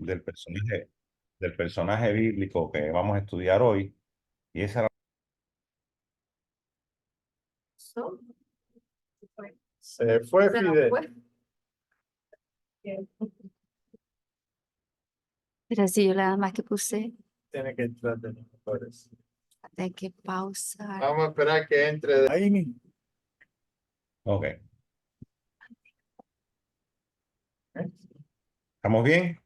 del personaje, del personaje bíblico que vamos a estudiar hoy. Y esa era- So, Se fue se nos Fidel. fue. Pero sí, yo nada más que puse, Tiene que entrar de nuevo, parece. hay que pausar. Vamos a esperar que entre de ahí mismo. Ok. ¿Estamos bien?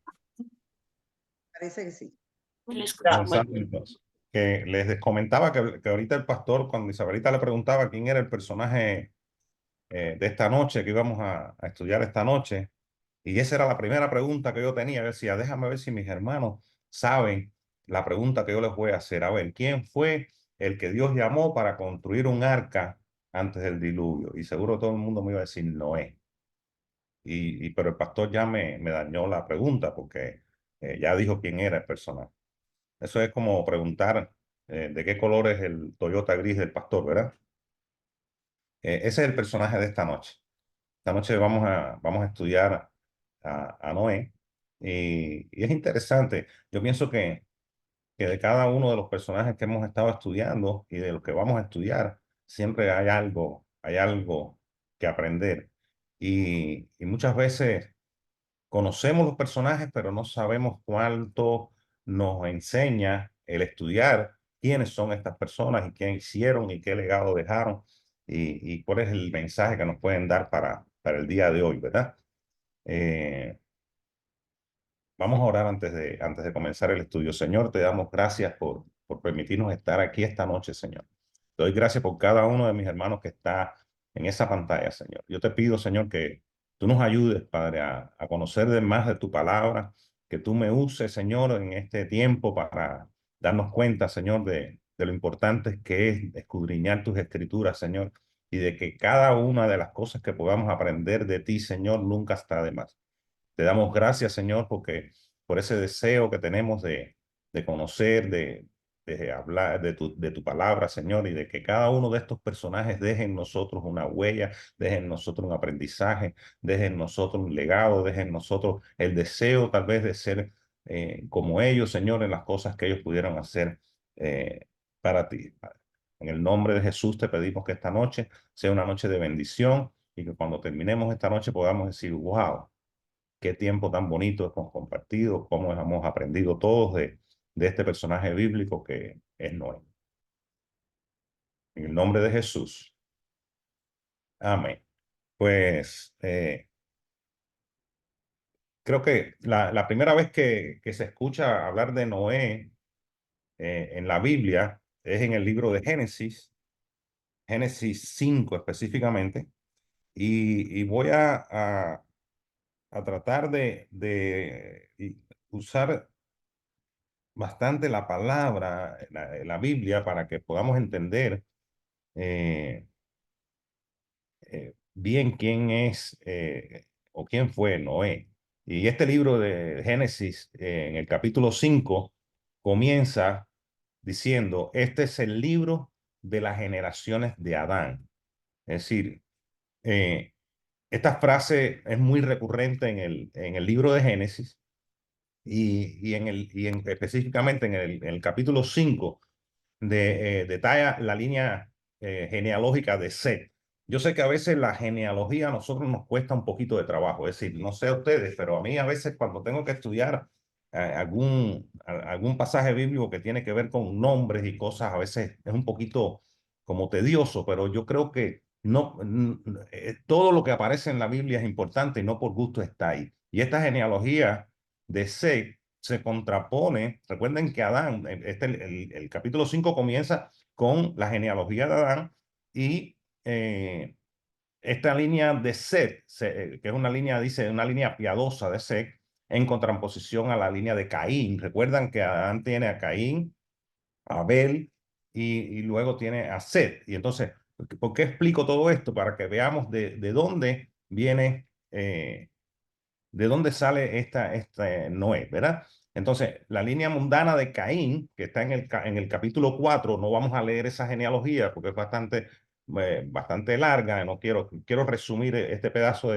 Parece que sí. Comenzando, entonces. Que les comentaba que ahorita el pastor, cuando Isabelita le preguntaba quién era el personaje de esta noche, que íbamos a estudiar esta noche, y esa era la primera pregunta que yo tenía. Yo decía, déjame ver si mis hermanos saben la pregunta que yo les voy a hacer. A ver, ¿quién fue el que Dios llamó para construir un arca antes del diluvio? Y seguro todo el mundo me iba a decir Noé. Pero el pastor ya me dañó la pregunta porque ya dijo quién era el personaje. Eso es como preguntar de qué color es el Toyota gris del pastor, ¿verdad? Ese es el personaje de esta noche. Esta noche vamos a estudiar a Noé y es interesante. Yo pienso que de cada uno de los personajes que hemos estado estudiando y de los que vamos a estudiar, siempre hay algo que aprender. Y muchas veces conocemos los personajes, pero no sabemos cuánto nos enseña el estudiar quiénes son estas personas y qué hicieron y qué legado dejaron y cuál es el mensaje que nos pueden dar para el día de hoy, ¿verdad? Eh, Vamos a orar antes de comenzar el estudio. Señor, te damos gracias por permitirnos estar aquí esta noche, Señor. Te doy gracias por cada uno de mis hermanos que está en esa pantalla, Señor. Yo te pido, Señor, que tú nos ayudes, Padre, a conocer de más de tu palabra, que tú me uses, Señor, en este tiempo para darnos cuenta, Señor, de lo importante que es escudriñar tus escrituras, Señor, y de que cada una de las cosas que podamos aprender de ti, Señor, nunca está de más. Te damos gracias, Señor, porque por ese deseo que tenemos de conocer, de hablar de tu palabra, Señor, y de que cada uno de estos personajes deje en nosotros una huella, deje en nosotros un aprendizaje, deje en nosotros un legado, deje en nosotros el deseo tal vez de ser como ellos, Señor, en las cosas que ellos pudieran hacer para ti, Padre. En el nombre de Jesús te pedimos que esta noche sea una noche de bendición y que cuando terminemos esta noche podamos decir, wow, qué tiempo tan bonito hemos compartido, cómo hemos aprendido todos de este personaje bíblico que es Noé. En el nombre de Jesús. Amén. Pues creo que la primera vez que se escucha hablar de Noé en la Biblia es en el libro de Génesis, Génesis 5 específicamente, y voy a tratar de usar bastante la palabra, la Biblia, para que podamos entender eh, bien quién es o quién fue Noé. Y este libro de Génesis, en el capítulo 5 comienza diciendo, este es el libro de las generaciones de Adán. Es decir, eh, esta frase es muy recurrente en el libro de Génesis específicamente en el capítulo 5 detalla la línea genealógica de Seth. Yo sé que a veces la genealogía a nosotros nos cuesta un poquito de trabajo, es decir, no sé a ustedes, pero a mí a veces cuando tengo que estudiar algún pasaje bíblico que tiene que ver con nombres y cosas, a veces es un poquito como tedioso, pero yo creo que no, todo lo que aparece en la Biblia es importante y no por gusto está ahí. Y esta genealogía de Seth se contrapone. Recuerden que Adán, el capítulo 5 comienza con la genealogía de Adán y esta línea de Seth, que es una línea, dice, una línea piadosa de Seth, en contraposición a la línea de Caín. Recuerdan que Adán tiene a Caín, a Abel y luego tiene a Seth. Y entonces, ¿por qué explico todo esto? Para que veamos de dónde viene de dónde sale esta Noé, ¿verdad? Entonces, la línea mundana de Caín, que está en el capítulo 4, no vamos a leer esa genealogía porque es bastante larga, no quiero resumir este pedazo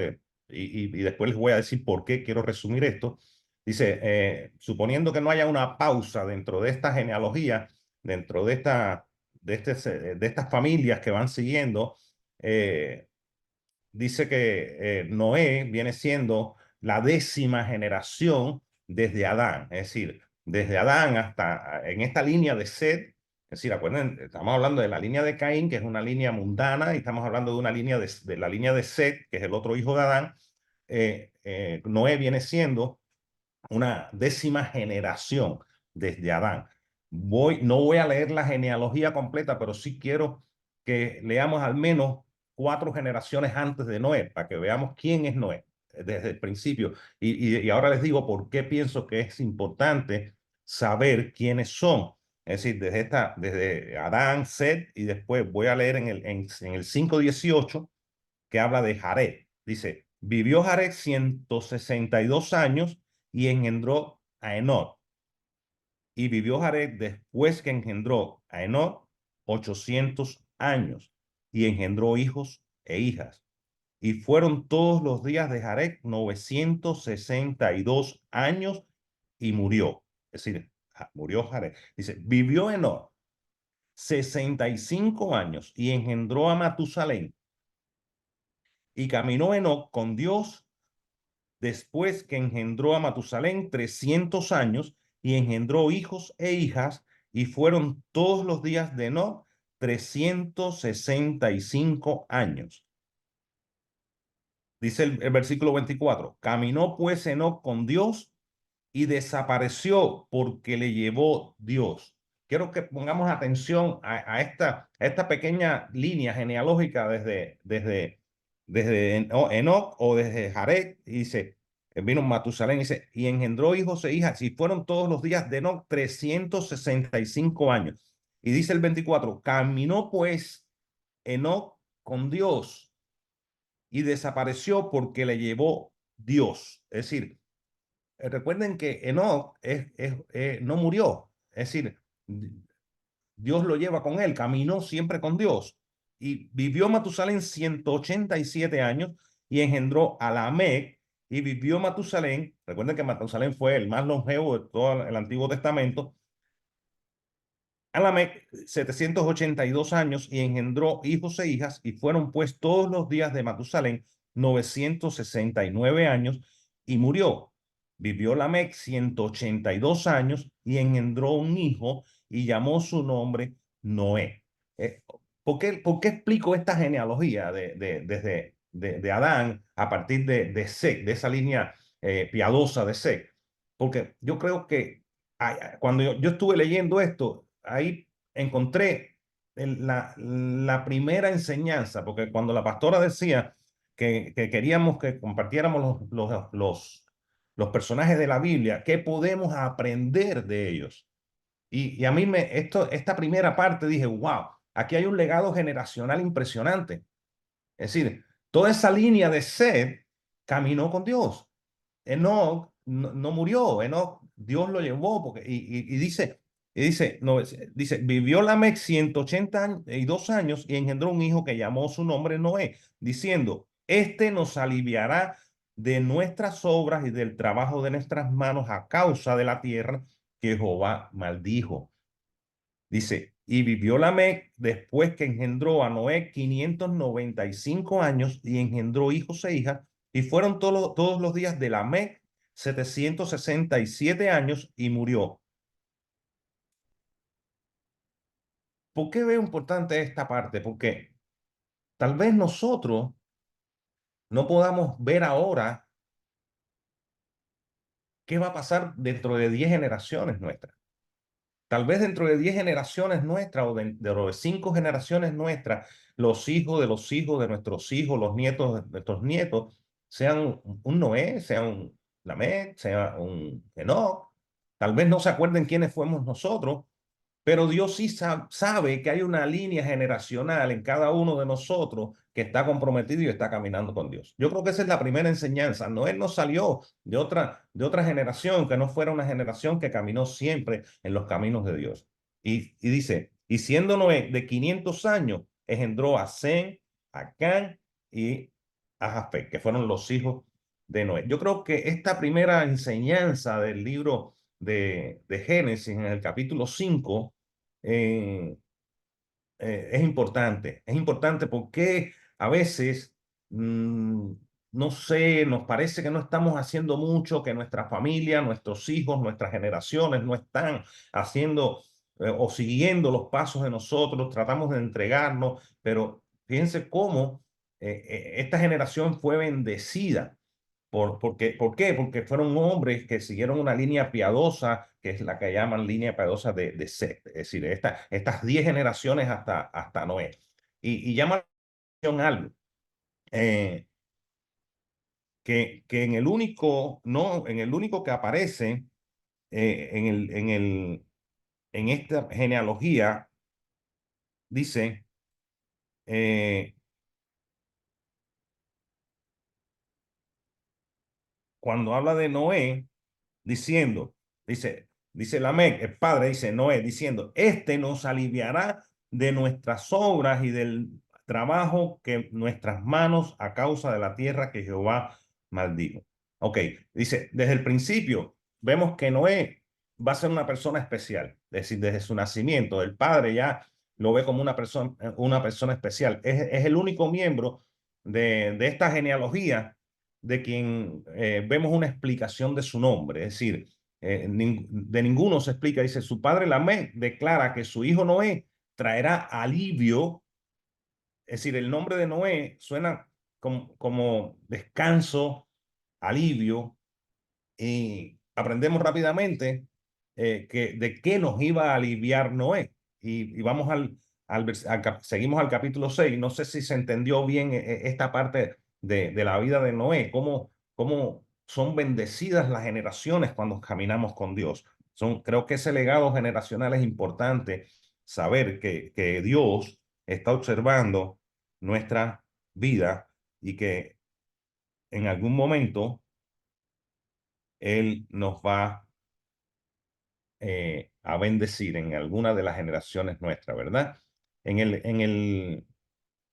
y después les voy a decir por qué quiero resumir esto. Dice, suponiendo que no haya una pausa dentro de esta genealogía, dentro de estas familias que van siguiendo, dice que Noé viene siendo la 10ª generación desde Adán, es decir, desde Adán hasta en esta línea de Set. Es decir, acuérdense, estamos hablando de la línea de Caín, que es una línea mundana, y estamos hablando de una línea de la línea de Set, que es el otro hijo de Adán. Noé viene siendo una 10ª generación desde Adán. No voy a leer la genealogía completa, pero sí quiero que leamos al menos 4 generaciones antes de Noé, para que veamos quién es Noé desde el principio. Y ahora les digo por qué pienso que es importante saber quiénes son. Es decir, desde Adán, Set, y después voy a leer en el 5:18, que habla de Jared. Dice, vivió Jared 162 años y engendró a Enoc. Y vivió Jared después que engendró a Enoc 800 años y engendró hijos e hijas. Y fueron todos los días de Jared 962 años y murió. Es decir, murió Jared. Dice, vivió Enoc 65 años y engendró a Matusalén. Y caminó Enoc con Dios después que engendró a Matusalén 300 años y engendró hijos e hijas, y fueron todos los días de Enoc 365 años. Dice el versículo 24, caminó pues Enoc con Dios y desapareció porque le llevó Dios. Quiero que pongamos atención a esta pequeña línea genealógica desde Enoc o desde Jared. Y dice, vino Matusalén, dice, y engendró hijos e hijas, y fueron todos los días de Enoc 365 años. Y dice el 24, caminó pues Enoc con Dios y desapareció porque le llevó Dios. Es decir, recuerden que Enoc no murió, es decir, Dios lo lleva con él, caminó siempre con Dios. Y vivió Matusalén 187 años y engendró a Lamec. Y vivió Matusalén, recuerden que Matusalén fue el más longevo de todo el Antiguo Testamento, a Lamec 782 años y engendró hijos e hijas, y fueron pues todos los días de Matusalén 969 años y murió. Vivió Lamec 182 años y engendró un hijo y llamó su nombre Noé. ¿Por qué explico esta genealogía de Adán a partir de Set, de esa línea piadosa de Set? Porque yo creo que cuando yo estuve leyendo esto, ahí encontré la primera enseñanza, porque cuando la pastora decía que queríamos que compartiéramos los personajes de la Biblia, ¿qué podemos aprender de ellos? Y a mí esta primera parte dije, wow, aquí hay un legado generacional impresionante. Es decir, toda esa línea de Seth caminó con Dios. Enoc no murió, Enoc Dios lo llevó porque, dice, vivió Lamec 182 años y engendró un hijo que llamó su nombre Noé, diciendo, este nos aliviará de nuestras obras y del trabajo de nuestras manos a causa de la tierra que Jehová maldijo. Dice, y vivió Lamec después que engendró a Noé 595 años y engendró hijos e hijas, y fueron todos los días de Lamec 767 años y murió. ¿Por qué veo importante esta parte? Porque tal vez nosotros no podamos ver ahora qué va a pasar dentro de 10 generaciones nuestras. Tal vez dentro de 10 generaciones nuestras o de 5 generaciones nuestras, los hijos de nuestros hijos, los nietos de nuestros nietos, sean un Noé, sea un Lamec, sea un Enoc. Tal vez no se acuerden quiénes fuimos nosotros, pero Dios sí sabe que hay una línea generacional en cada uno de nosotros que está comprometido y está caminando con Dios. Yo creo que esa es la primera enseñanza. Noé no salió de otra generación que no fuera una generación que caminó siempre en los caminos de Dios. Y dice, y siendo Noé de 500 años, engendró a Sem, a Can y a Jafet, que fueron los hijos de Noé. Yo creo que esta primera enseñanza del libro de Génesis en el capítulo 5 es importante. Es importante porque a veces, no sé, nos parece que no estamos haciendo mucho, que nuestra familia, nuestros hijos, nuestras generaciones no están haciendo o siguiendo los pasos de nosotros, tratamos de entregarnos, pero fíjense cómo esta generación fue bendecida. ¿Por qué? Porque fueron hombres que siguieron una línea piadosa, que es la que llaman línea piadosa de Set, es decir, estas 10 generaciones hasta Noé. Y llama la atención algo, eh, que en el único, no, en el único que aparece en esta genealogía, dice, cuando habla de Noé, diciendo, dice Lamec, el padre, dice Noé, diciendo, este nos aliviará de nuestras obras y del trabajo que nuestras manos a causa de la tierra que Jehová maldijo. Ok, dice, desde el principio vemos que Noé va a ser una persona especial, es decir, desde su nacimiento, el padre ya lo ve como una persona especial. Es el único miembro de esta genealogía de quien vemos una explicación de su nombre, es decir, de ninguno se explica, dice, su padre Lamec declara que su hijo Noé traerá alivio, es decir, el nombre de Noé suena como descanso, alivio, y aprendemos rápidamente de qué nos iba a aliviar Noé. Y vamos seguimos al capítulo 6. No sé si se entendió bien esta parte de la vida de Noé, cómo son bendecidas las generaciones cuando caminamos con Dios. Creo que ese legado generacional es importante, saber que Dios está observando nuestra vida y que en algún momento Él nos va a bendecir en alguna de las generaciones nuestras, ¿verdad? En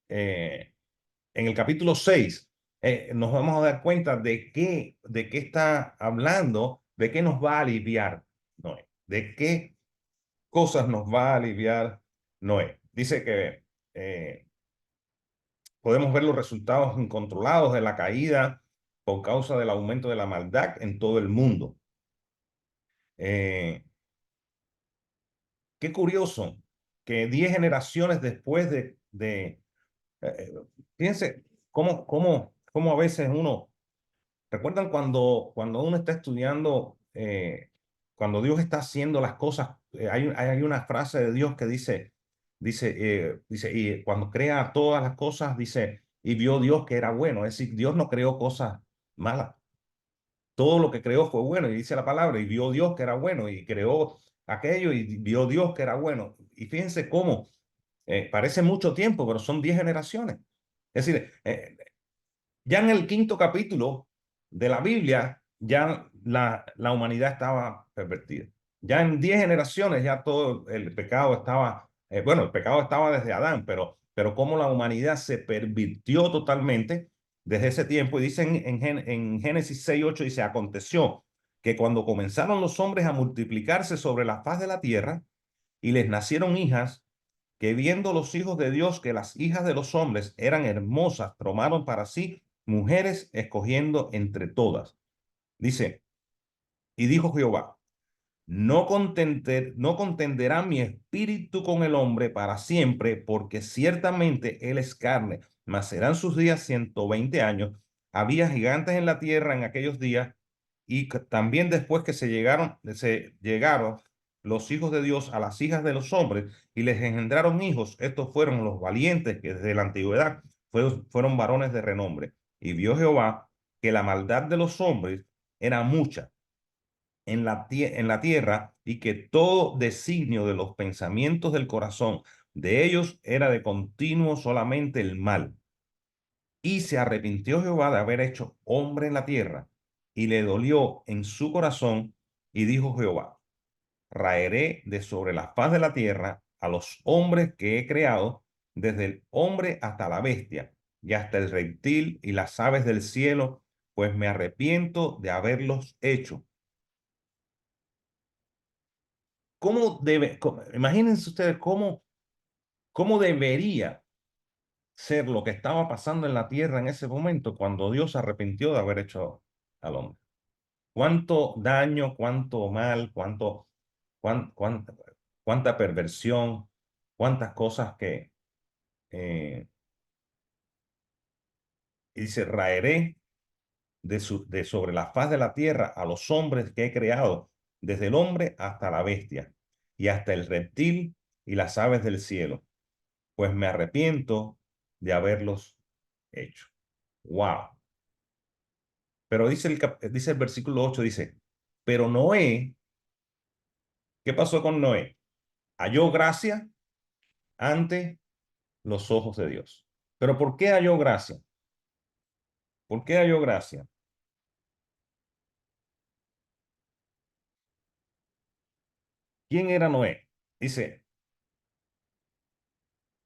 eh, en el capítulo 6 nos vamos a dar cuenta de qué está hablando, de qué nos va a aliviar Noé, de qué cosas nos va a aliviar Noé. Dice que podemos ver los resultados incontrolados de la caída por causa del aumento de la maldad en todo el mundo. Qué curioso que 10 generaciones después eh, fíjense cómo a veces uno, ¿recuerdan cuando uno está estudiando, cuando Dios está haciendo las cosas? Hay una frase de Dios que dice, y cuando crea todas las cosas, dice, y vio Dios que era bueno. Es decir, Dios no creó cosas malas. Todo lo que creó fue bueno, y dice la palabra, y vio Dios que era bueno, y creó aquello, y vio Dios que era bueno. Y fíjense cómo parece mucho tiempo, pero son 10 generaciones. Es decir, ya en el quinto capítulo de la Biblia, ya la humanidad estaba pervertida. Ya en 10 generaciones, ya todo el pecado estaba, bueno, el pecado estaba desde Adán, pero cómo la humanidad se pervirtió totalmente desde ese tiempo. Y dicen en Génesis 6:8, dice, aconteció que cuando comenzaron los hombres a multiplicarse sobre la faz de la tierra y les nacieron hijas, que viendo los hijos de Dios que las hijas de los hombres eran hermosas, tomaron para sí mujeres escogiendo entre todas. Dice, y dijo Jehová, no contenderá mi espíritu con el hombre para siempre, porque ciertamente él es carne, mas serán sus días 120 años. Había gigantes en la tierra en aquellos días, y también después que se llegaron los hijos de Dios a las hijas de los hombres y les engendraron hijos. Estos fueron los valientes que desde la antigüedad fueron varones de renombre. Y vio Jehová que la maldad de los hombres era mucha en la tierra, y que todo designio de los pensamientos del corazón de ellos era de continuo solamente el mal. Y se arrepintió Jehová de haber hecho hombre en la tierra, y le dolió en su corazón, y dijo Jehová, raeré de sobre la faz de la tierra a los hombres que he creado, desde el hombre hasta la bestia, y hasta el reptil y las aves del cielo, pues me arrepiento de haberlos hecho. Imagínense ustedes cómo debería ser lo que estaba pasando en la tierra en ese momento cuando Dios se arrepintió de haber hecho al hombre. Cuánto daño, cuánto mal, cuánta perversión, cuántas cosas que dice, raeré de sobre la faz de la tierra a los hombres que he creado, desde el hombre hasta la bestia, y hasta el reptil y las aves del cielo, pues me arrepiento de haberlos hecho. Wow. Pero dice el versículo 8, dice, pero Noé, ¿qué pasó con Noé? Halló gracia ante los ojos de Dios. ¿Pero por qué halló gracia? ¿Por qué halló gracia? ¿Quién era Noé? Dice,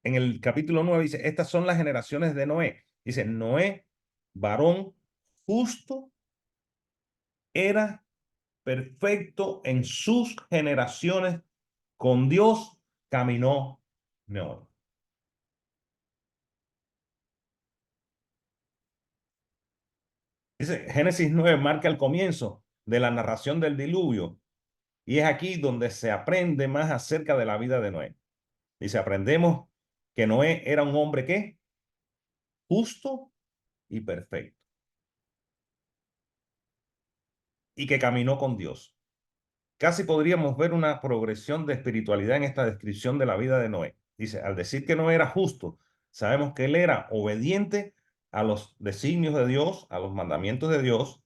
en el capítulo 9 dice, estas son las generaciones de Noé. Dice, Noé, varón justo, era perfecto en sus generaciones, con Dios caminó Noé. Dice, Génesis 9 marca el comienzo de la narración del diluvio, y es aquí donde se aprende más acerca de la vida de Noé. Dice, aprendemos que Noé era un hombre ¿qué? Justo y perfecto, y que caminó con Dios. Casi podríamos ver una progresión de espiritualidad en esta descripción de la vida de Noé. Dice, al decir que no era justo, sabemos que él era obediente a los designios de Dios, a los mandamientos de Dios,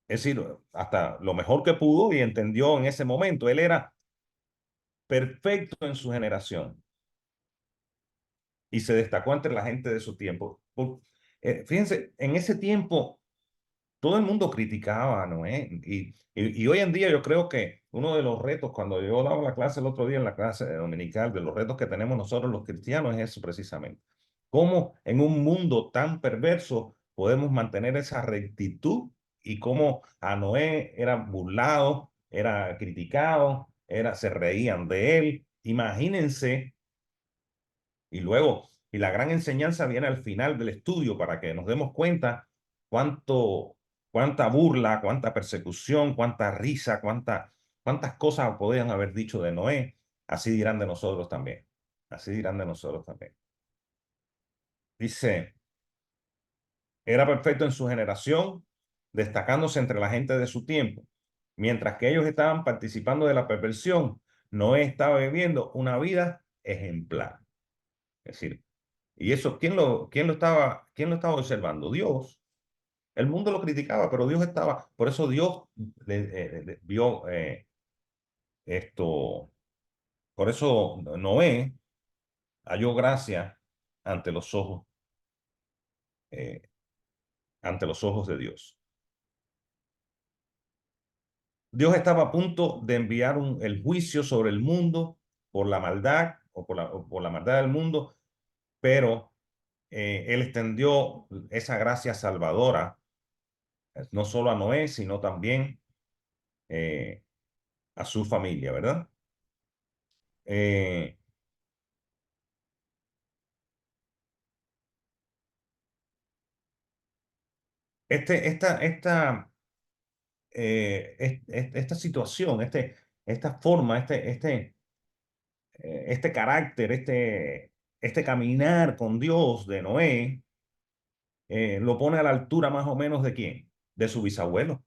es decir, hasta lo mejor que pudo y entendió en ese momento. Él era perfecto en su generación y se destacó entre la gente de su tiempo. Fíjense, en ese tiempo todo el mundo criticaba a Noé y hoy en día yo creo que uno de los retos, cuando yo daba la clase el otro día en la clase dominical, de los retos que tenemos nosotros los cristianos es eso precisamente. Cómo en un mundo tan perverso podemos mantener esa rectitud y cómo a Noé era burlado, era criticado, se reían de él. Imagínense, y la gran enseñanza viene al final del estudio para que nos demos cuenta cuánta burla, cuánta persecución, cuánta risa, cuántas cosas podían haber dicho de Noé. Así dirán de nosotros también. Así dirán de nosotros también. Dice, era perfecto en su generación, destacándose entre la gente de su tiempo. Mientras que ellos estaban participando de la perversión, Noé estaba viviendo una vida ejemplar. Es decir, y eso, quién lo estaba observando? Dios. El mundo lo criticaba, pero Dios estaba, por eso Dios vio esto, por eso Noé halló gracia ante los ojos, eh, ante los ojos de Dios. Dios estaba a punto de enviar el juicio sobre el mundo por la maldad o por la maldad del mundo, pero Él extendió esa gracia salvadora no solo a Noé, sino también a su familia, ¿verdad? Eh, esta situación, esta forma, este carácter, este caminar con Dios de Noé, lo pone a la altura más o menos de quién, de su bisabuelo,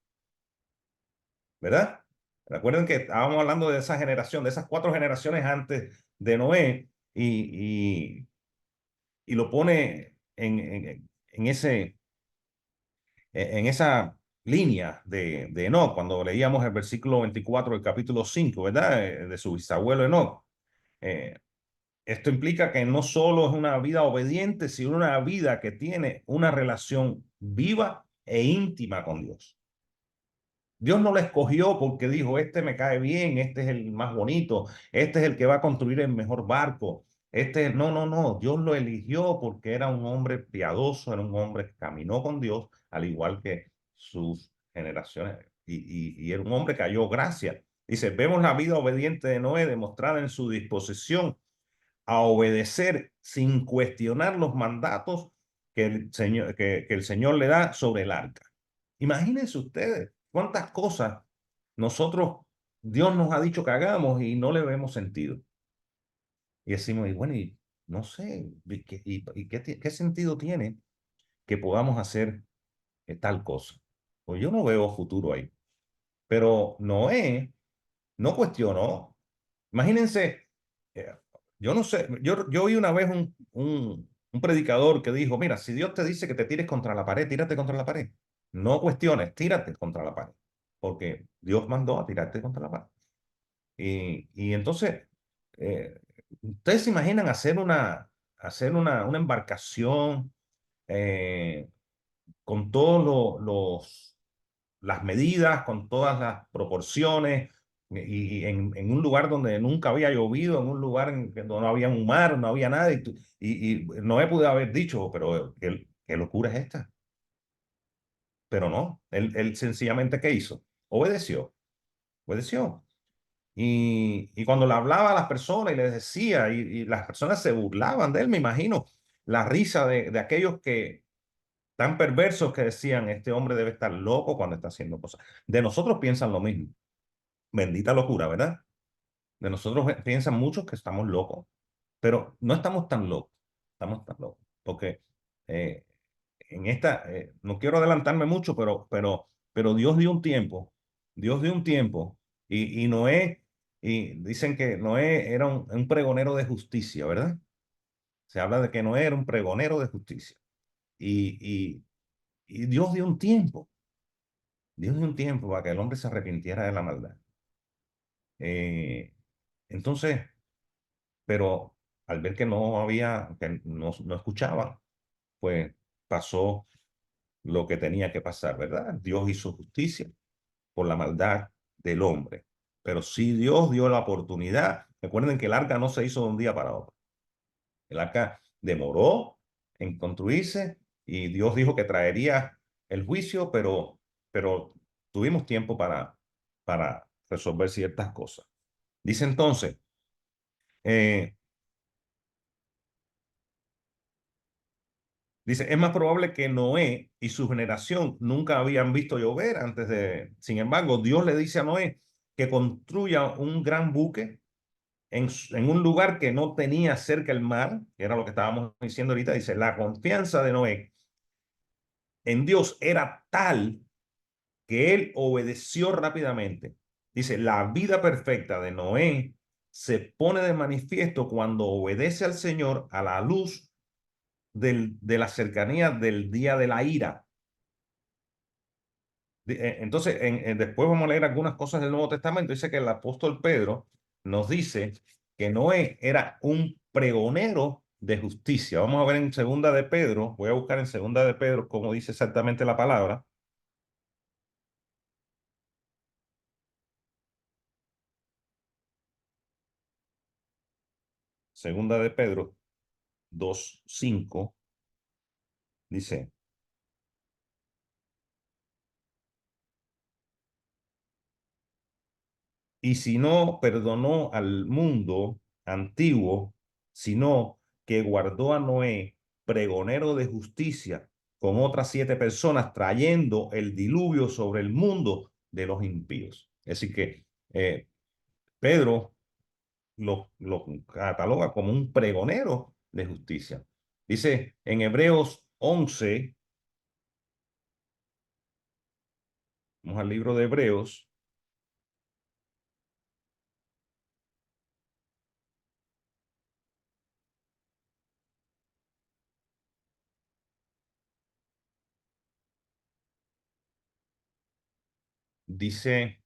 ¿verdad? Recuerden que estábamos hablando de esa generación, de esas 4 generaciones antes de Noé, y lo pone en esa línea de Enoc, cuando leíamos el versículo 24 del capítulo 5, ¿verdad? De su bisabuelo Enoc. Esto implica que no solo es una vida obediente, sino una vida que tiene una relación viva e íntima con Dios. Dios no lo escogió porque dijo, este me cae bien, este es el más bonito, este es el que va a construir el mejor barco, no, Dios lo eligió porque era un hombre piadoso, era un hombre que caminó con Dios, al igual que sus generaciones, y era un hombre que halló gracia. Dice, vemos la vida obediente de Noé demostrada en su disposición a obedecer sin cuestionar los mandatos que el Señor le da sobre el arca. Imagínense ustedes cuántas cosas Dios nos ha dicho que hagamos y no le vemos sentido. Y decimos, y bueno, y no sé, ¿qué sentido tiene que podamos hacer tal cosa? Pues yo no veo futuro ahí. Pero Noé no cuestionó. Imagínense, eh, yo no sé, yo oí una vez un predicador que dijo, mira, si Dios te dice que te tires contra la pared, tírate contra la pared. No cuestiones, tírate contra la pared. Porque Dios mandó a tirarte contra la pared. Y entonces, eh, ¿ustedes se imaginan hacer una embarcación con todos las medidas, con todas las proporciones, y en un lugar donde nunca había llovido, en un lugar donde no había un mar, no había nada, y Noé pudo haber dicho, pero ¿qué locura es esta? Pero no, él sencillamente, ¿qué hizo? Obedeció. Y cuando le hablaba a las personas y les decía, y las personas se burlaban de él, me imagino, la risa de aquellos que tan perversos que decían, este hombre debe estar loco cuando está haciendo cosas. De nosotros piensan lo mismo. Bendita locura, ¿verdad? De nosotros piensan muchos que estamos locos, pero no estamos tan locos, estamos tan locos, porque eh, no quiero adelantarme mucho, pero Dios dio un tiempo, y Noé, y dicen que Noé era un pregonero de justicia, ¿verdad? Se habla de que Noé era un pregonero de justicia, y, y Dios dio un tiempo para que el hombre se arrepintiera de la maldad. Eh, entonces, pero al ver que no escuchaban, pues pasó lo que tenía que pasar, ¿verdad? Dios hizo justicia por la maldad del hombre. Pero sí Dios dio la oportunidad. Recuerden que el arca no se hizo de un día para otro. El arca demoró en construirse y Dios dijo que traería el juicio, pero tuvimos tiempo para resolver ciertas cosas. Dice entonces, eh, dice, es más probable que Noé y su generación nunca habían visto llover antes de... Sin embargo, Dios le dice a Noé que construya un gran buque en un lugar que no tenía cerca el mar, que era lo que estábamos diciendo ahorita. Dice, la confianza de Noé en Dios era tal que él obedeció rápidamente. Dice, la vida perfecta de Noé se pone de manifiesto cuando obedece al Señor a la luz de la cercanía del día de la ira. Entonces, después vamos a leer algunas cosas del Nuevo Testamento. Dice que el apóstol Pedro nos dice que Noé era un pregonero de justicia. Vamos a ver en segunda de Pedro, voy a buscar en segunda de Pedro cómo dice exactamente la palabra. Segunda de Pedro 2:5 dice, y si no perdonó al mundo antiguo, sino que guardó a Noé, pregonero de justicia, con otras 7 personas, trayendo el diluvio sobre el mundo de los impíos. Es decir que Pedro lo cataloga como un pregonero de justicia. Dice en Hebreos 11, vamos al libro de Hebreos, dice,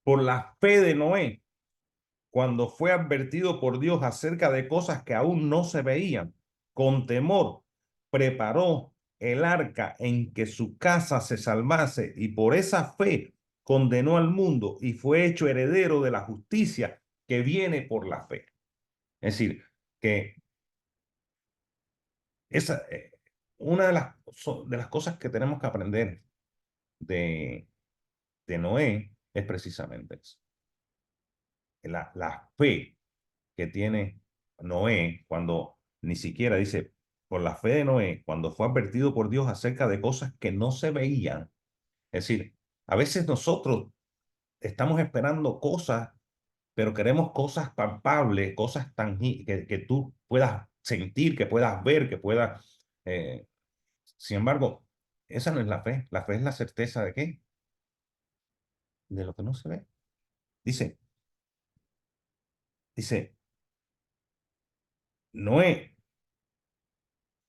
por la fe de Noé, cuando fue advertido por Dios acerca de cosas que aún no se veían, con temor preparó el arca en que su casa se salvase, y por esa fe condenó al mundo y fue hecho heredero de la justicia que viene por la fe. Es decir, que esa, una de las cosas que tenemos que aprender de Noé es precisamente eso. La fe que tiene Noé cuando ni siquiera dice, por la fe de Noé, cuando fue advertido por Dios acerca de cosas que no se veían. Es decir, a veces nosotros estamos esperando cosas, pero queremos cosas palpables, cosas tangibles, que tú puedas sentir, que puedas ver, que puedas... sin embargo, esa no es la fe. La fe es la certeza de qué? De lo que no se ve. Dice, Noé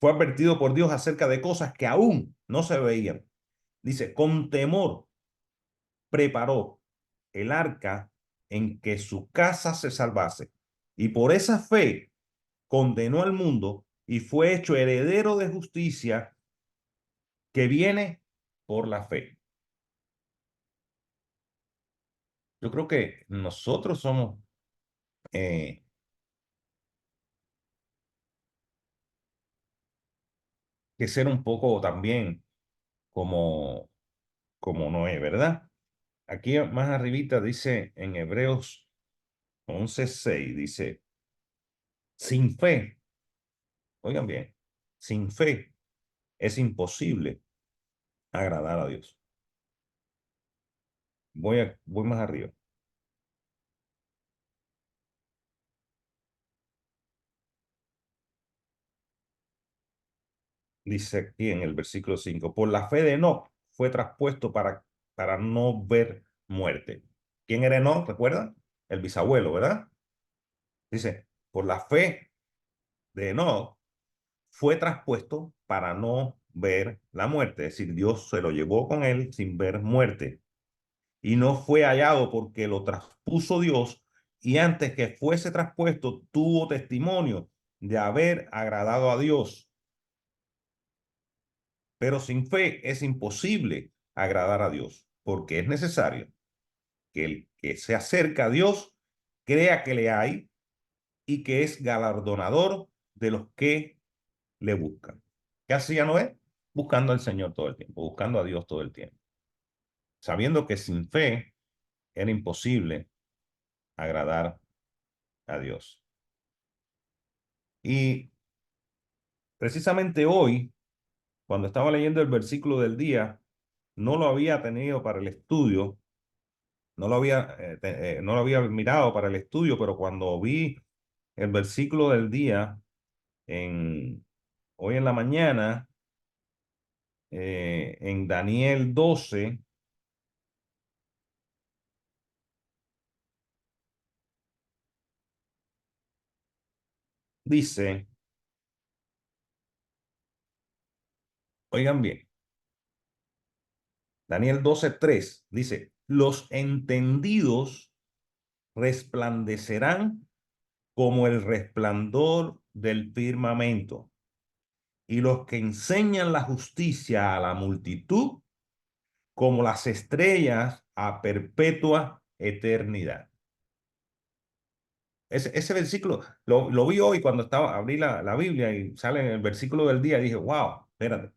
fue advertido por Dios acerca de cosas que aún no se veían. Dice, con temor preparó el arca en que su casa se salvase. Y por esa fe condenó al mundo y fue hecho heredero de justicia que viene por la fe. Yo creo que nosotros somos que ser un poco también como Noé, ¿verdad? Aquí más arribita dice en Hebreos 11:6, dice, sin fe, oigan bien, sin fe es imposible agradar a Dios. Voy más arriba. Dice aquí en el versículo 5, por la fe de Enoc fue traspuesto para no ver muerte. ¿Quién era Enoc? ¿Recuerdan? El bisabuelo, ¿verdad? Dice, por la fe de Enoc fue traspuesto para no ver la muerte. Es decir, Dios se lo llevó con él sin ver muerte. Y no fue hallado porque lo traspuso Dios y antes que fuese traspuesto tuvo testimonio de haber agradado a Dios. Pero sin fe es imposible agradar a Dios, porque es necesario que el que se acerca a Dios crea que le hay y que es galardonador de los que le buscan. ¿Qué hacía Noé? Buscando al Señor todo el tiempo, buscando a Dios todo el tiempo, sabiendo que sin fe era imposible agradar a Dios. Y precisamente hoy, cuando estaba leyendo el versículo del día, no lo había tenido para el estudio, no lo había mirado para el estudio, pero cuando vi el versículo del día hoy en la mañana, en Daniel 12, dice, oigan bien, Daniel 12:3 dice, los entendidos resplandecerán como el resplandor del firmamento, y los que enseñan la justicia a la multitud como las estrellas a perpetua eternidad. Ese versículo lo vi hoy cuando abrí la Biblia y sale en el versículo del día y dije, wow, espérate.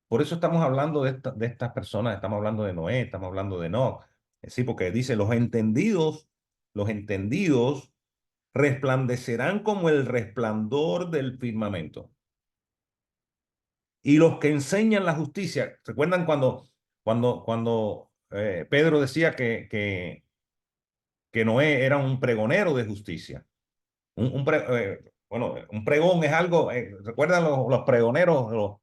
Por eso estamos hablando de estas personas, estamos hablando de Noé, estamos hablando de Enoc. Sí, porque dice, los entendidos resplandecerán como el resplandor del firmamento. Y los que enseñan la justicia, ¿recuerdan cuando Pedro decía que Noé era un pregonero de justicia? Bueno, un pregón es algo, ¿recuerdan los pregoneros,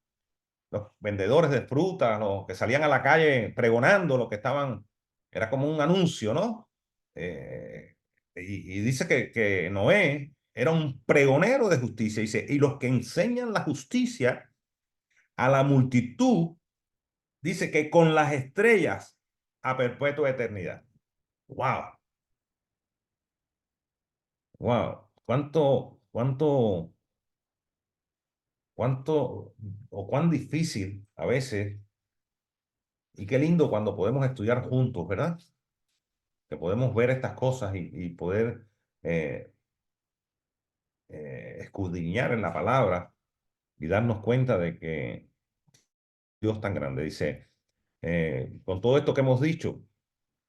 los vendedores de frutas, los que salían a la calle pregonando, lo que estaban, era como un anuncio, ¿no? Y dice que Noé era un pregonero de justicia, dice, y los que enseñan la justicia a la multitud, dice que con las estrellas a perpetua eternidad. ¡Wow! ¡Wow! ¿Cuánto o cuán difícil a veces Y qué lindo cuando podemos estudiar juntos, ¿verdad? Que podemos ver estas cosas y poder eh, escudriñar en la palabra y darnos cuenta de que Dios tan grande. Dice, con todo esto que hemos dicho,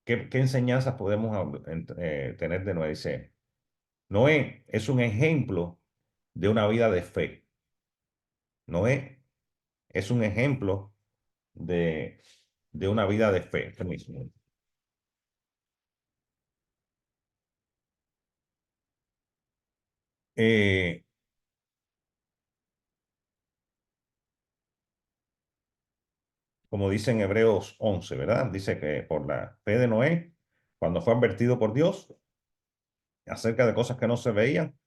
¿qué enseñanzas podemos tener de Noé? Dice, Noé es un ejemplo de una vida de fe. Noé es un ejemplo de una vida de fe. Permiso. Eh, como dice en Hebreos 11, ¿verdad? Dice que por la fe de Noé, cuando fue advertido por Dios acerca de cosas que no se veían,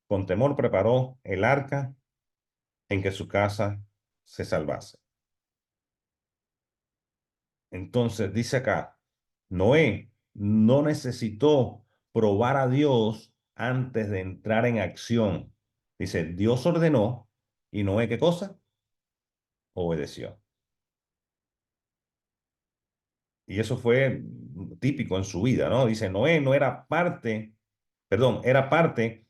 con temor preparó el arca en que su casa se salvase. Entonces dice acá, Noé no necesitó probar a Dios antes de entrar en acción. Dice, Dios ordenó y Noé, ¿qué cosa? Obedeció. Y eso fue típico en su vida, ¿no? Dice, Noé no era parte, perdón, era parte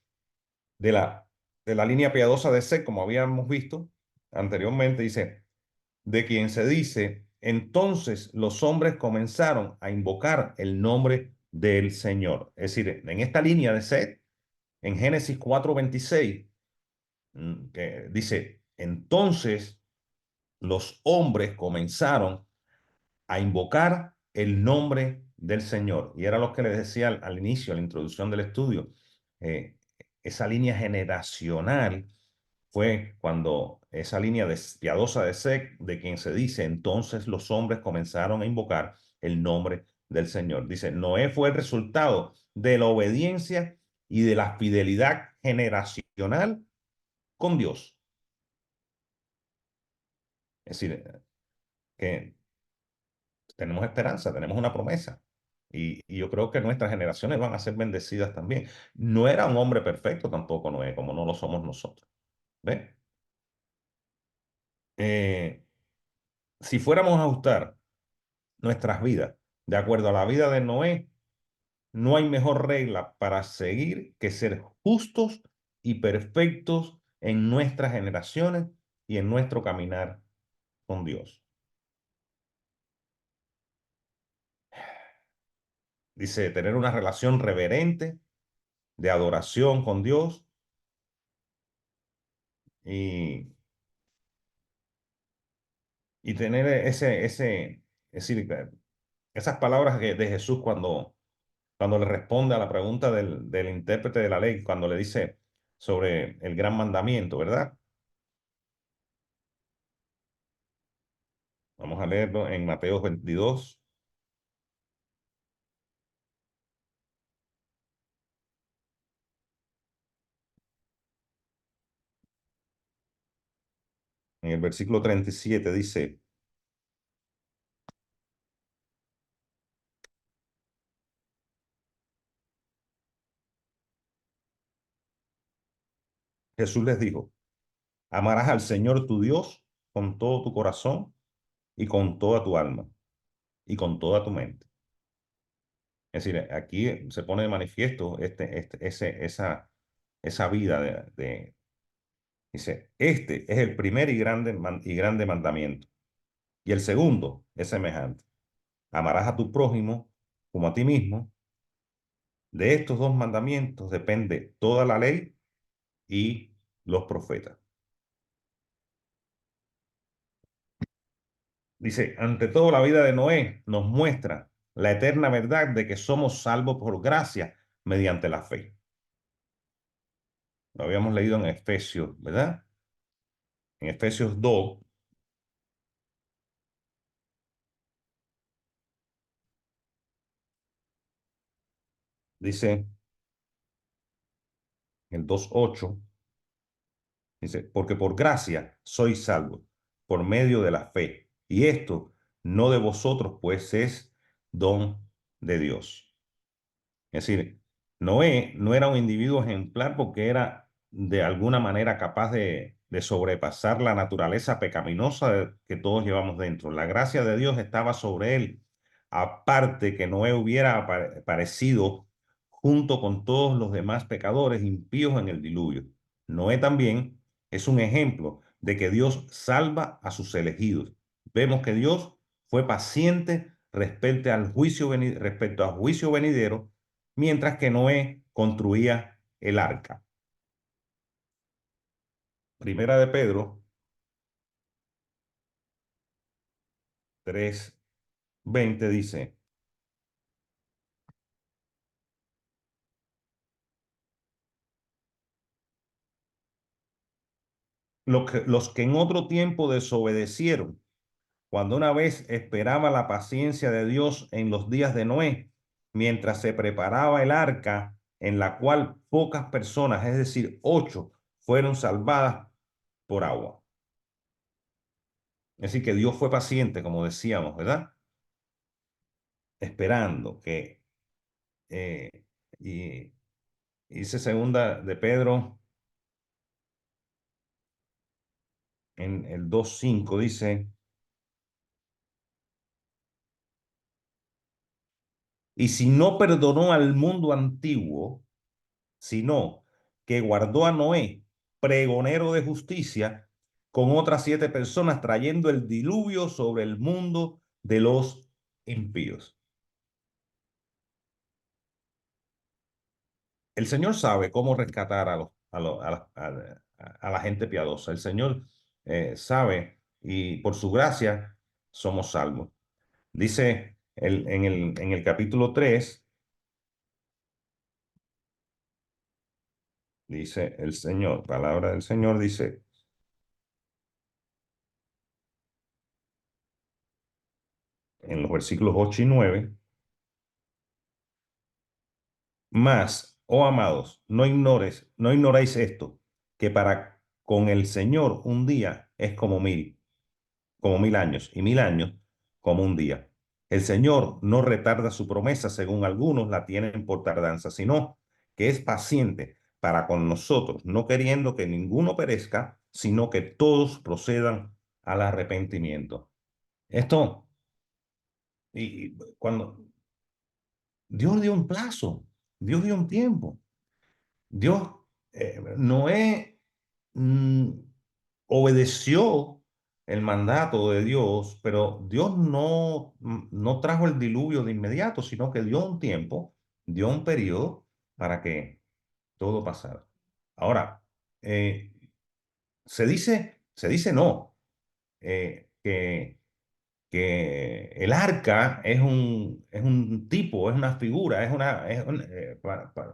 de la línea piadosa de Seth, como habíamos visto anteriormente, dice, de quien se dice, entonces los hombres comenzaron a invocar el nombre del Señor. Es decir, en esta línea de Seth, en Génesis 4:26, que dice, entonces los hombres comenzaron a invocar el nombre del Señor. Y era lo que les decía al inicio, a la introducción del estudio. Eh, esa línea generacional fue cuando esa línea piadosa de Seth, de quien se dice, entonces los hombres comenzaron a invocar el nombre del Señor. Dice, Noé fue el resultado de la obediencia y de la fidelidad generacional con Dios. Es decir, que tenemos esperanza, tenemos una promesa. Y yo creo que nuestras generaciones van a ser bendecidas también. No era un hombre perfecto tampoco, Noé, como no lo somos nosotros. ¿Ve? Si fuéramos a ajustar nuestras vidas de acuerdo a la vida de Noé, no hay mejor regla para seguir que ser justos y perfectos en nuestras generaciones y en nuestro caminar con Dios. Dice, tener una relación reverente de adoración con Dios y, y tener es decir, esas palabras de Jesús cuando le responde a la pregunta del intérprete de la ley, cuando le dice sobre el gran mandamiento, ¿verdad? Vamos a leerlo en Mateo 22. En el versículo 37 dice, Jesús les dijo, amarás al Señor tu Dios con todo tu corazón y con toda tu alma y con toda tu mente. Es decir, aquí se pone de manifiesto esa vida dice, este es el primer y grande mandamiento. Y el segundo es semejante. Amarás a tu prójimo como a ti mismo. De estos dos mandamientos depende toda la ley y los profetas. Dice, ante todo la vida de Noé nos muestra la eterna verdad de que somos salvos por gracia mediante la fe. Lo habíamos leído en Efesios, ¿verdad? En Efesios 2, dice, el 2:8, dice, porque por gracia sois salvos, por medio de la fe. Y esto no de vosotros, pues es don de Dios. Es decir, Noé no era un individuo ejemplar porque era de alguna manera capaz de de sobrepasar la naturaleza pecaminosa que todos llevamos dentro. La gracia de Dios estaba sobre él, aparte que Noé hubiera aparecido junto con todos los demás pecadores impíos en el diluvio. Noé también es un ejemplo de que Dios salva a sus elegidos. Vemos que Dios fue paciente respecto al juicio venidero, mientras que Noé construía el arca. Primera de Pedro 3:20 dice: los que en otro tiempo desobedecieron, cuando una vez esperaba la paciencia de Dios en los días de Noé, mientras se preparaba el arca, en la cual pocas personas, es decir, 8, fueron salvadas por agua. Es decir, que Dios fue paciente, como decíamos, ¿verdad? Esperando que, y dice segunda de Pedro, en el 2:5 dice: y si no perdonó al mundo antiguo, sino que guardó a Noé, pregonero de justicia, con otras 7 personas, trayendo el diluvio sobre el mundo de los impíos. El Señor sabe cómo rescatar a la gente piadosa. El Señor sabe, y por su gracia somos salvos. Dice en el capítulo 3, dice el Señor, palabra del Señor, dice: en los versículos 8 y 9, mas, oh amados, no ignoréis esto, que para con el Señor un día es como 1000 años, y 1000 años como un día. El Señor no retarda su promesa, según algunos la tienen por tardanza, sino que es paciente para con nosotros, no queriendo que ninguno perezca, sino que todos procedan al arrepentimiento. Esto, y cuando Dios dio un plazo, Dios dio un tiempo. Dios, Noé obedeció el mandato de Dios, pero Dios no trajo el diluvio de inmediato, sino que dio un tiempo, dio un periodo para que todo pasara. Ahora, se dice no, que el arca es un tipo, es una figura,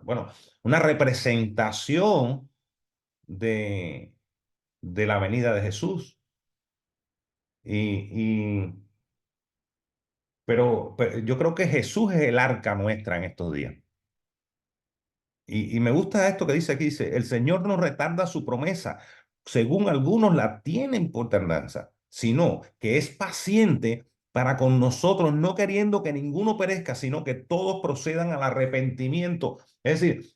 bueno, una representación de la venida de Jesús. Pero yo creo que Jesús es el arca nuestra en estos días. Y me gusta esto que dice aquí, dice: el Señor no retarda su promesa, según algunos la tienen por tardanza, sino que es paciente para con nosotros, no queriendo que ninguno perezca, sino que todos procedan al arrepentimiento. Es decir,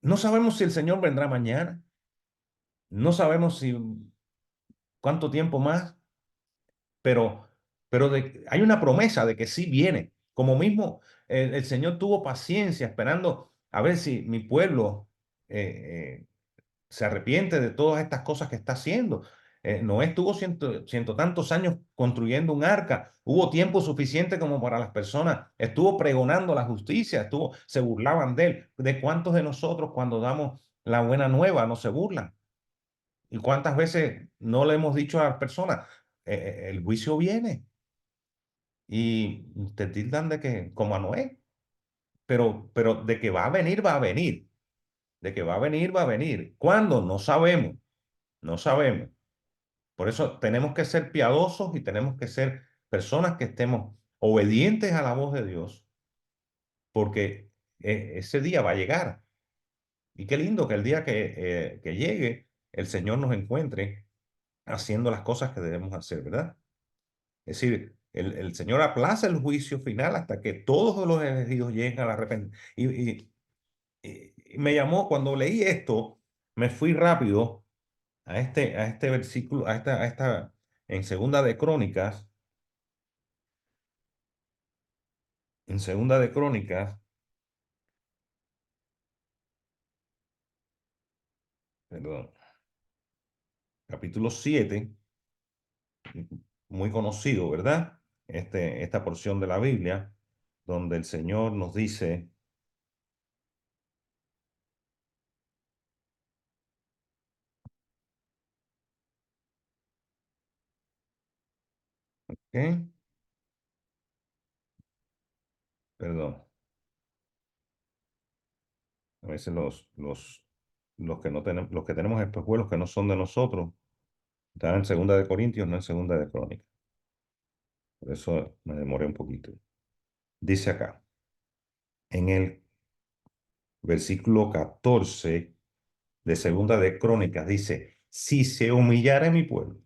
no sabemos si el Señor vendrá mañana, no sabemos si cuánto tiempo más, pero, hay una promesa de que sí viene. Como mismo el Señor tuvo paciencia esperando a ver si mi pueblo se arrepiente de todas estas cosas que está haciendo. Noé estuvo ciento tantos años construyendo un arca. Hubo tiempo suficiente como para las personas. Estuvo pregonando la justicia. Se burlaban de él. ¿De cuántos de nosotros cuando damos la buena nueva no se burlan? ¿Y cuántas veces no le hemos dicho a las personas: el juicio viene? Y te tildan de que, como a Noé, pero de que va a venir, va a venir. De que va a venir, va a venir. ¿Cuándo? No sabemos. No sabemos. Por eso tenemos que ser piadosos y tenemos que ser personas que estemos obedientes a la voz de Dios, porque ese día va a llegar. Y qué lindo que el día que llegue, el Señor nos encuentre haciendo las cosas que debemos hacer, ¿verdad? Es decir, el Señor aplaza el juicio final hasta que todos los elegidos lleguen al arrepentimiento. Y me llamó, cuando leí esto, me fui rápido a este versículo, en Segunda de Crónicas, perdón, capítulo 7, muy conocido, ¿verdad? Esta porción de la Biblia, donde el Señor nos dice, ¿qué? Perdón, a veces los que no tenemos, los que tenemos espejuelos que no son de nosotros, están en Segunda de Corintios, no en Segunda de Crónicas. Por eso me demoré un poquito. Dice acá, en el versículo 14 de Segunda de Crónicas, dice, si se humillare mi pueblo,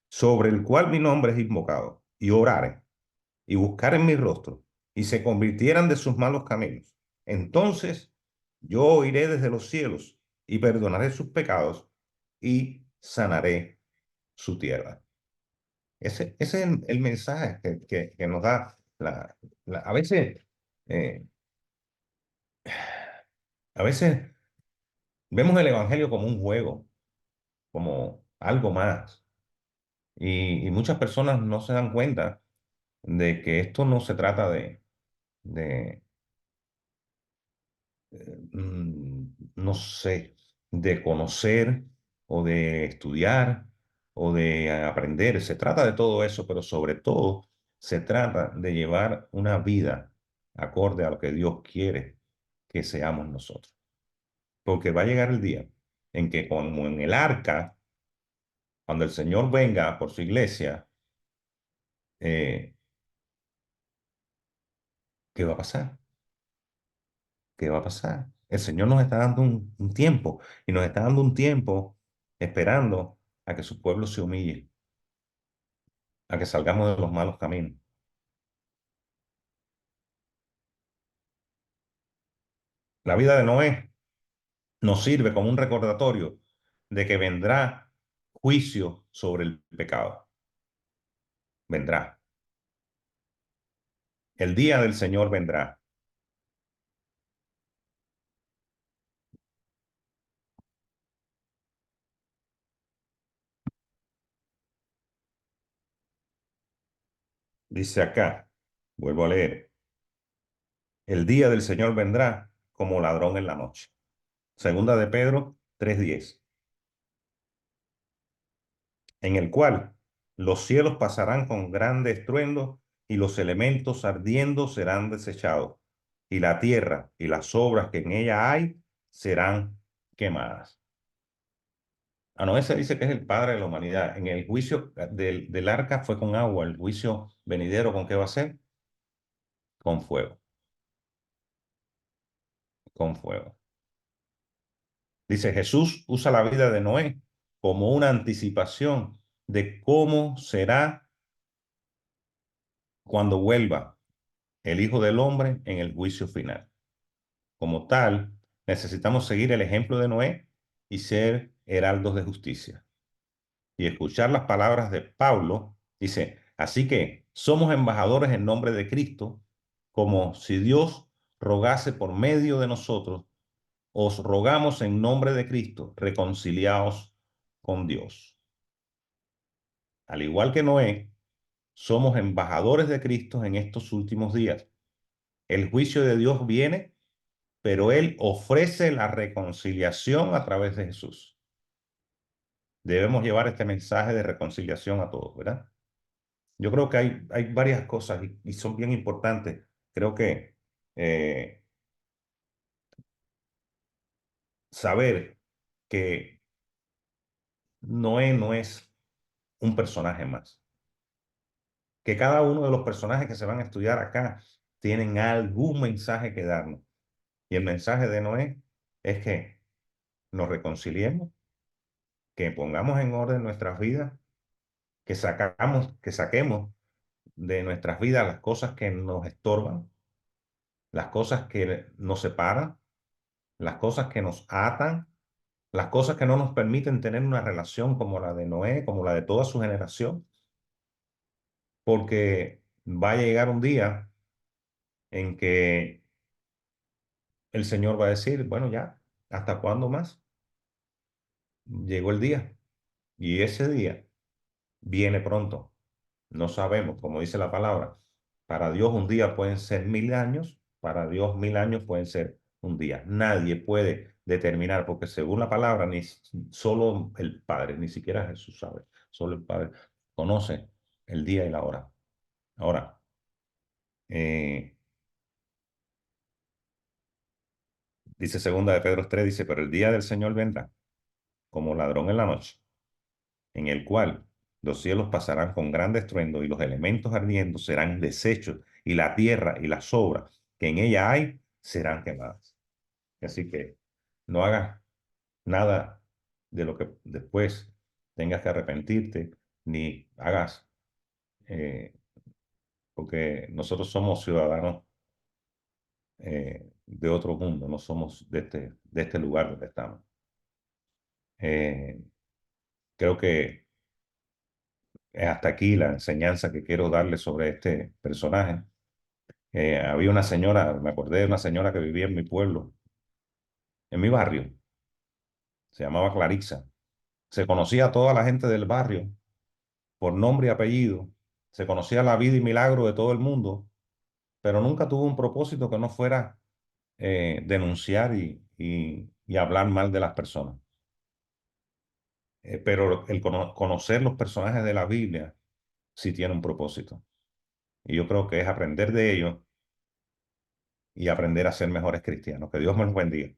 sobre el cual mi nombre es invocado, y orare, y buscaren mi rostro, y se convirtieran de sus malos caminos, entonces yo oiré desde los cielos, y perdonaré sus pecados, y sanaré su tierra. Ese es el mensaje que nos da a veces, eh, a veces vemos el evangelio como un juego, como algo más. Y muchas personas no se dan cuenta de que esto no se trata de no sé, de conocer o de estudiar o de aprender. Se trata de todo eso, pero sobre todo se trata de llevar una vida acorde a lo que Dios quiere que seamos nosotros. Porque va a llegar el día en que, como en el arca, cuando el Señor venga por su iglesia, eh, ¿qué va a pasar? ¿Qué va a pasar? El Señor nos está dando un tiempo y nos está dando un tiempo esperando a que su pueblo se humille, a que salgamos de los malos caminos. La vida de Noé nos sirve como un recordatorio de que vendrá juicio sobre el pecado. Vendrá. El día del Señor vendrá. Dice acá, vuelvo a leer, el día del Señor vendrá como ladrón en la noche. Segunda de Pedro 3:10. En el cual los cielos pasarán con grande estruendo y los elementos ardiendo serán desechados, y la tierra y las obras que en ella hay serán quemadas. A Noé se dice que es el padre de la humanidad. En el juicio del arca fue con agua, el juicio venidero, ¿con qué va a ser? Con fuego, con fuego. Dice, Jesús usa la vida de Noé como una anticipación de cómo será cuando vuelva el Hijo del Hombre en el juicio final. Como tal, necesitamos seguir el ejemplo de Noé y ser heraldos de justicia. Y escuchar las palabras de Pablo, dice, así que somos embajadores en nombre de Cristo, como si Dios rogase por medio de nosotros, os rogamos en nombre de Cristo, reconciliaos con Dios. Al igual que Noé, somos embajadores de Cristo en estos últimos días. El juicio de Dios viene, pero Él ofrece la reconciliación a través de Jesús. Debemos llevar este mensaje de reconciliación a todos, ¿verdad? Yo creo que hay varias cosas y son bien importantes. Creo que eh, saber que Noé no es un personaje más, que cada uno de los personajes que se van a estudiar acá tienen algún mensaje que darnos. Y el mensaje de Noé es que nos reconciliemos, que pongamos en orden nuestras vidas, que saquemos de nuestras vidas las cosas que nos estorban, las cosas que nos separan, las cosas que nos atan, las cosas que no nos permiten tener una relación como la de Noé, como la de toda su generación, porque va a llegar un día en que el Señor va a decir, bueno, ya, ¿hasta cuándo más? Llegó el día y ese día viene pronto. No sabemos, como dice la palabra, para Dios un día pueden ser 1000 años, para Dios 1000 años pueden ser un día. Nadie puede determinar, porque según la palabra, solo el Padre, ni siquiera Jesús sabe, solo el Padre conoce el día y la hora. Ahora, eh, dice segunda de Pedro 3, dice, pero el día del Señor vendrá como ladrón en la noche, en el cual los cielos pasarán con gran estruendo y los elementos ardiendo serán deshechos y la tierra y las obras que en ella hay serán quemadas. Así que no hagas nada de lo que después tengas que arrepentirte, ni hagas, eh, porque nosotros somos ciudadanos de otro mundo, no somos de este lugar donde estamos. Eh, Creo que hasta aquí la enseñanza que quiero darle sobre este personaje. Había una señora, me acordé de una señora que vivía en mi pueblo, en mi barrio, se llamaba Clarissa. Se conocía a toda la gente del barrio por nombre y apellido, se conocía la vida y milagro de todo el mundo, pero nunca tuvo un propósito que no fuera denunciar y hablar mal de las personas. Pero el conocer los personajes de la Biblia sí tiene un propósito. Y yo creo que es aprender de ellos y aprender a ser mejores cristianos. Que Dios me los bendiga.